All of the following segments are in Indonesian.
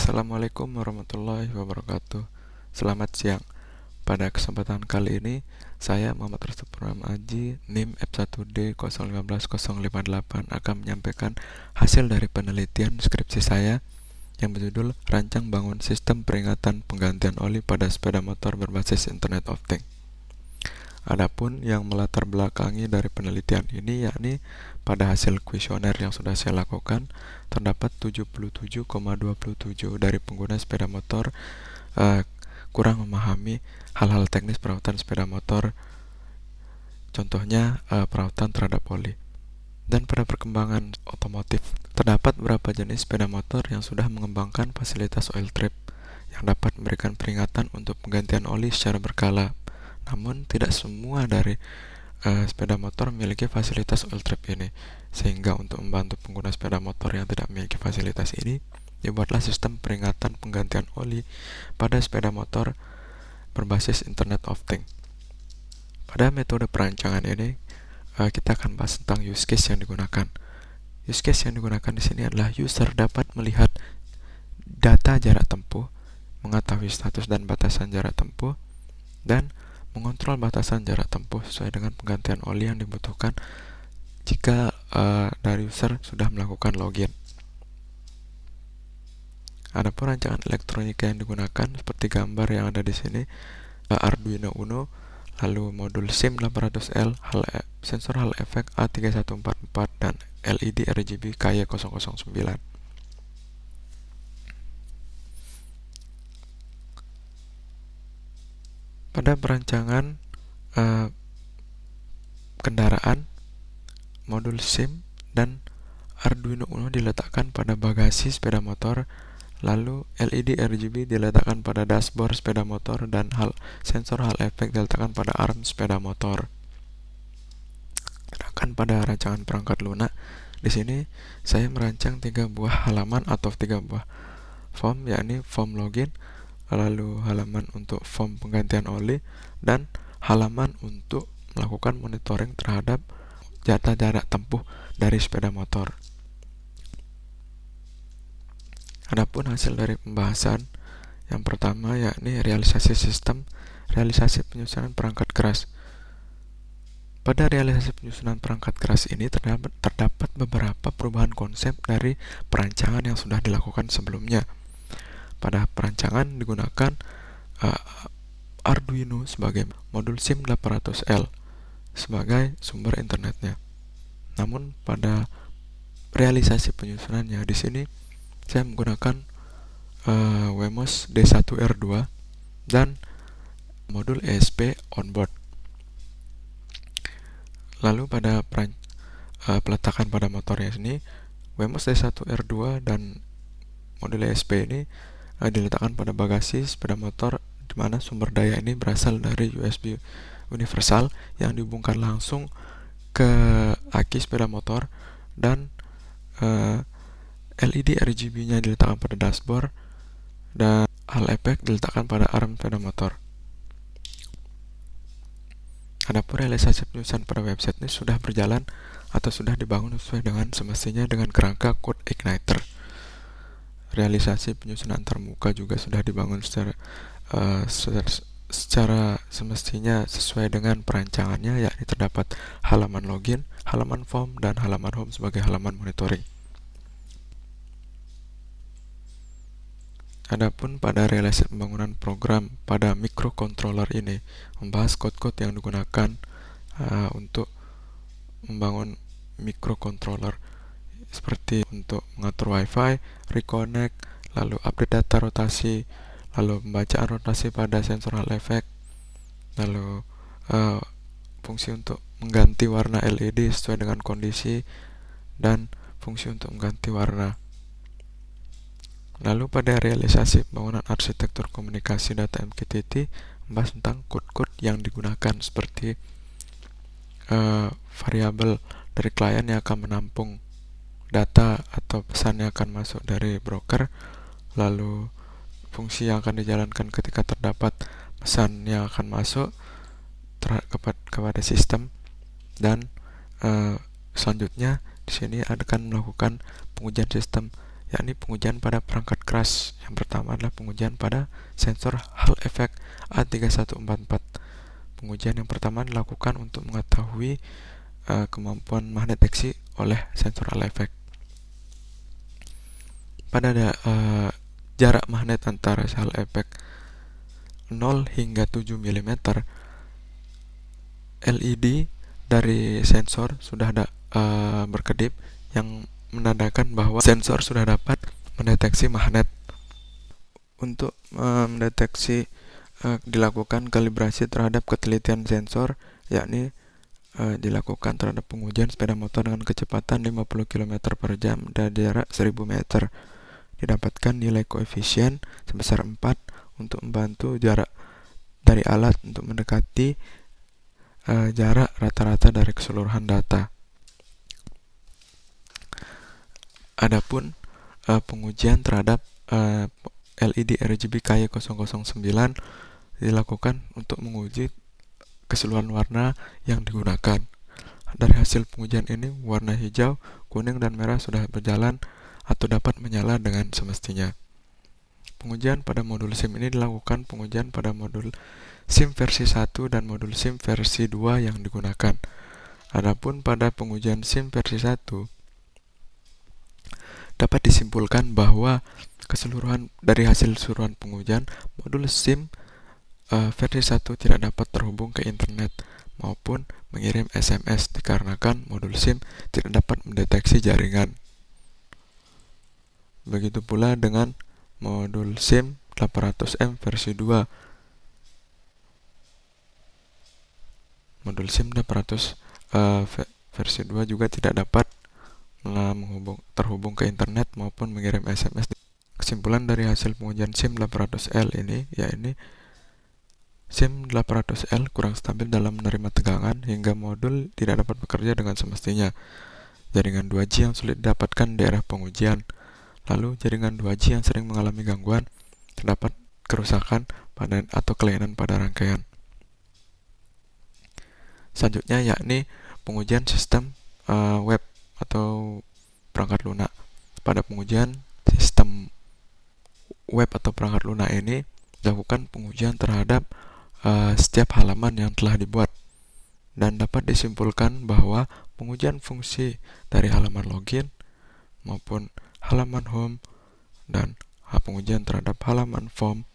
Assalamualaikum warahmatullahi wabarakatuh. Selamat siang. Pada kesempatan kali ini, saya Muhammad Restu Purnama Aji, NIM F1D015058 akan menyampaikan hasil dari penelitian skripsi saya yang berjudul Rancang Bangun Sistem Peringatan Penggantian Oli pada Sepeda Motor Berbasis Internet of Things. Adapun yang melatar belakangi dari penelitian ini yakni pada hasil kuesioner yang sudah saya lakukan terdapat 77,27 dari pengguna sepeda motor kurang memahami hal-hal teknis perawatan sepeda motor, contohnya perawatan terhadap oli. Dan pada perkembangan otomotif terdapat beberapa jenis sepeda motor yang sudah mengembangkan fasilitas oil trip yang dapat memberikan peringatan untuk penggantian oli secara berkala. Namun tidak semua dari sepeda motor memiliki fasilitas oil trip ini, sehingga untuk membantu pengguna sepeda motor yang tidak memiliki fasilitas ini, dibuatlah sistem peringatan penggantian oli pada sepeda motor berbasis Internet of Things. Pada metode perancangan ini, kita akan bahas tentang use case yang digunakan. Use case yang digunakan di sini adalah user dapat melihat data jarak tempuh, mengetahui status dan batasan jarak tempuh, dan mengontrol batasan jarak tempuh sesuai dengan penggantian oli yang dibutuhkan jika dari user sudah melakukan login. Adapun rancangan elektronika yang digunakan seperti gambar yang ada di sini, Arduino Uno, lalu modul SIM 800L, sensor Hall effect A3144 dan LED RGB KY009. Pada perancangan kendaraan, modul SIM dan Arduino Uno diletakkan pada bagasi sepeda motor, lalu LED RGB diletakkan pada dashboard sepeda motor dan sensor Hall effect diletakkan pada arm sepeda motor. Sedangkan pada rancangan perangkat lunak, di sini saya merancang 3 buah halaman atau 3 buah form, yakni form login, lalu halaman untuk form penggantian oli, dan halaman untuk melakukan monitoring terhadap data jarak tempuh dari sepeda motor. Adapun hasil dari pembahasan yang pertama yakni realisasi penyusunan perangkat keras. Pada realisasi penyusunan perangkat keras ini terdapat beberapa perubahan konsep dari perancangan yang sudah dilakukan sebelumnya. Pada perancangan digunakan Arduino sebagai modul SIM 800L sebagai sumber internetnya. Namun pada realisasi penyusunannya di sini saya menggunakan Wemos D1R2 dan modul ESP onboard. Lalu pada peletakan pada motornya ini, Wemos D1R2 dan modul ESP ini diletakkan pada bagasi sepeda motor, di mana sumber daya ini berasal dari USB universal yang dihubungkan langsung ke aki sepeda motor, dan LED RGB-nya diletakkan pada dashboard dan Hall effect diletakkan pada arm sepeda motor. Adapun realisasi penyusunan pada website ini sudah berjalan atau sudah dibangun sesuai dengan semestinya dengan kerangka code igniter. Realisasi penyusunan antarmuka juga sudah dibangun secara semestinya sesuai dengan perancangannya, yakni terdapat halaman login, halaman form, dan halaman home sebagai halaman monitoring. Adapun pada realisasi pembangunan program pada microcontroller ini membahas kode-kode yang digunakan untuk membangun microcontroller, seperti untuk mengatur wifi, reconnect, lalu update data rotasi, lalu pembacaan rotasi pada sensor Hall effect, lalu fungsi untuk mengganti warna LED sesuai dengan kondisi, dan fungsi untuk mengganti warna. Lalu pada realisasi pembangunan arsitektur komunikasi data MQTT membahas tentang kode-kode yang digunakan, seperti variabel dari klien yang akan menampung data atau pesan yang akan masuk dari broker, lalu fungsi yang akan dijalankan ketika terdapat pesan yang akan masuk kepada sistem, dan selanjutnya di sini akan melakukan pengujian sistem yakni pengujian pada perangkat keras. Yang pertama adalah pengujian pada sensor Hall effect A3144. Pengujian yang pertama dilakukan untuk mengetahui kemampuan magneteksi oleh sensor Hall effect. Pada jarak magnet antara Hall effect 0 hingga 7 mm, LED dari sensor sudah berkedip yang menandakan bahwa sensor sudah dapat mendeteksi magnet. Untuk mendeteksi dilakukan kalibrasi terhadap ketelitian sensor, yakni dilakukan terhadap pengujian sepeda motor dengan kecepatan 50 km per jam dan jarak 1000 meter. Didapatkan nilai koefisien sebesar 4 untuk membantu jarak dari alat untuk mendekati jarak rata-rata dari keseluruhan data. Adapun pengujian terhadap LED RGB KY009 dilakukan untuk menguji keseluruhan warna yang digunakan. Dari hasil pengujian ini, warna hijau, kuning, dan merah sudah berjalan atau dapat menyala dengan semestinya. Pengujian pada modul SIM ini dilakukan pengujian pada modul SIM versi 1 dan modul SIM versi 2 yang digunakan. Adapun pada pengujian SIM versi 1, dapat disimpulkan bahwa dari hasil keseluruhan pengujian, modul SIM versi 1 tidak dapat terhubung ke internet maupun mengirim SMS dikarenakan modul SIM tidak dapat mendeteksi jaringan. Begitu pula dengan modul SIM 800M versi 2. Modul SIM 800 versi 2 juga tidak dapat terhubung ke internet maupun mengirim SMS. Kesimpulan dari hasil pengujian SIM 800L ini, yakni SIM 800L kurang stabil dalam menerima tegangan hingga modul tidak dapat bekerja dengan semestinya. Jaringan 2G yang sulit didapatkan di daerah pengujian. Lalu jaringan 2G yang sering mengalami gangguan, terdapat kerusakan atau kelainan pada rangkaian. Selanjutnya yakni pengujian sistem web atau perangkat lunak. Pada pengujian sistem web atau perangkat lunak ini dilakukan pengujian terhadap setiap halaman yang telah dibuat, dan dapat disimpulkan bahwa pengujian fungsi dari halaman login maupun halaman home dan pengujian terhadap halaman form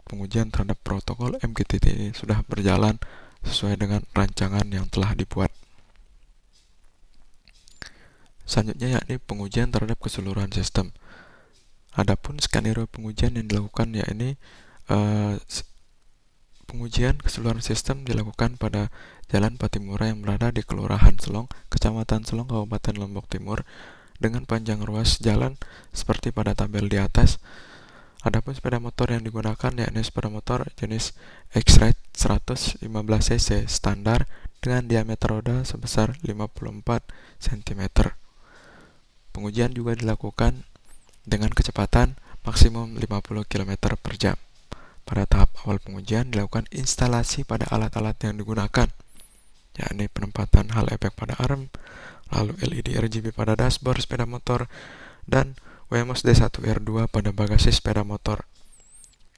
pengujian terhadap protokol MQTT ini sudah berjalan sesuai dengan rancangan yang telah dibuat. Selanjutnya yakni pengujian terhadap keseluruhan sistem. Adapun skenario pengujian yang dilakukan yakni pengujian keseluruhan sistem dilakukan pada Jalan Patimura yang berada di Kelurahan Selong, Kecamatan Selong, Kabupaten Lombok Timur, dengan panjang ruas jalan seperti pada tabel di atas. Adapun sepeda motor yang digunakan yakni sepeda motor jenis X-Ride 115cc standar dengan diameter roda sebesar 54 cm. Pengujian juga dilakukan dengan kecepatan maksimum 50 km per jam. Pada tahap awal pengujian dilakukan instalasi pada alat-alat yang digunakan, yakni penempatan Hall effect pada arm, lalu LED RGB pada dashboard sepeda motor, dan WMOS D1R2 pada bagasi sepeda motor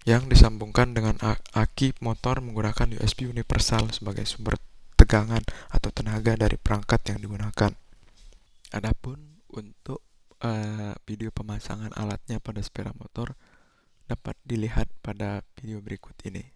yang disambungkan dengan aki motor menggunakan USB universal sebagai sumber tegangan atau tenaga dari perangkat yang digunakan. Adapun untuk video pemasangan alatnya pada sepeda motor dapat dilihat pada video berikut ini.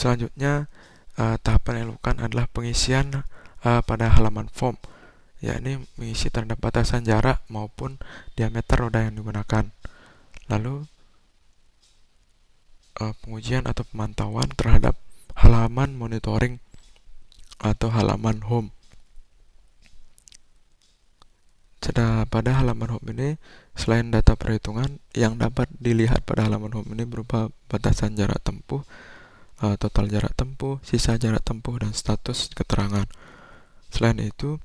Selanjutnya, tahapan yang dilakukan adalah pengisian pada halaman form, yakni mengisi terhadap batasan jarak maupun diameter roda yang digunakan. Lalu pengujian atau pemantauan terhadap halaman monitoring atau halaman home. Pada halaman home ini, selain data perhitungan, yang dapat dilihat pada halaman home ini berupa batasan jarak tempuh, total jarak tempuh, sisa jarak tempuh, dan status keterangan. Selain itu,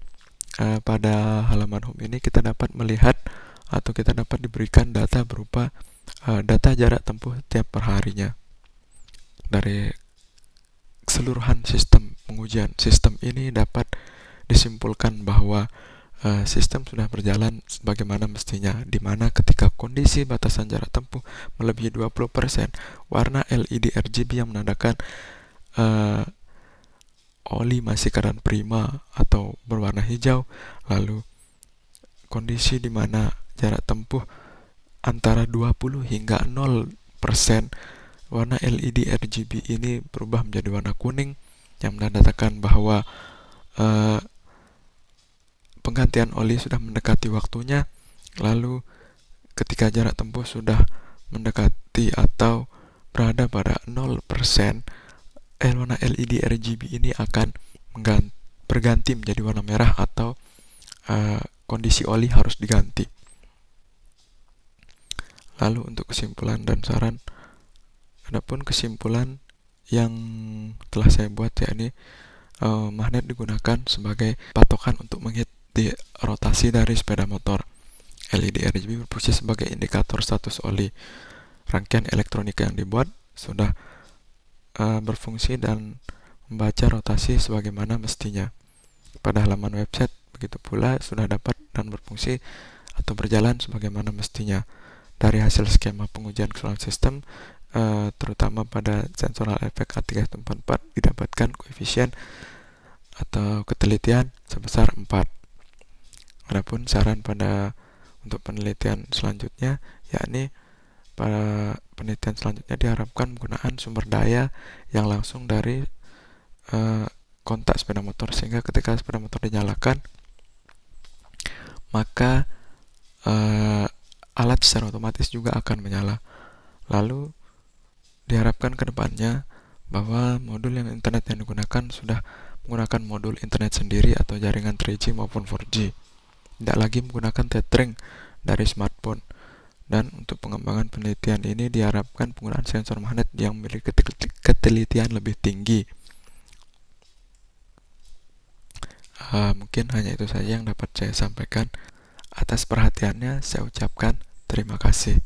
pada halaman home ini kita dapat melihat atau kita dapat diberikan data berupa data jarak tempuh tiap per harinya. Dari keseluruhan sistem pengujian, sistem ini dapat disimpulkan bahwa sistem sudah berjalan sebagaimana mestinya, di mana ketika kondisi batasan jarak tempuh melebihi 20%, warna LED RGB yang menandakan oli masih keadaan prima atau berwarna hijau. Lalu kondisi di mana jarak tempuh antara 20 hingga 0%, warna LED RGB ini berubah menjadi warna kuning yang menandakan bahwa penggantian oli sudah mendekati waktunya. Lalu ketika jarak tempuh sudah mendekati atau berada pada 0%, warna LED RGB ini akan berganti menjadi warna merah atau kondisi oli harus diganti. Lalu untuk kesimpulan dan saran, adapun kesimpulan yang telah saya buat, yakni magnet digunakan sebagai patokan untuk menghitung rotasi dari sepeda motor. LED RGB berfungsi sebagai indikator status oli. Rangkaian elektronika yang dibuat sudah berfungsi dan membaca rotasi sebagaimana mestinya. Pada halaman website begitu pula sudah dapat dan berfungsi atau berjalan sebagaimana mestinya. Dari hasil skema pengujian keseluruhan sistem, terutama pada sensor Hall effect A344, didapatkan koefisien atau ketelitian sebesar 4. Adapun saran untuk penelitian selanjutnya, yakni pada penelitian selanjutnya diharapkan penggunaan sumber daya yang langsung dari kontak sepeda motor, sehingga ketika sepeda motor dinyalakan, maka alat secara otomatis juga akan menyala. Lalu diharapkan ke depannya bahwa modul internet yang digunakan sudah menggunakan modul internet sendiri atau jaringan 3G maupun 4G, tidak lagi menggunakan tethering dari smartphone. Dan untuk pengembangan penelitian ini diharapkan penggunaan sensor magnet yang memiliki ketelitian lebih tinggi. Mungkin hanya itu saja yang dapat saya sampaikan. Atas perhatiannya saya ucapkan terima kasih.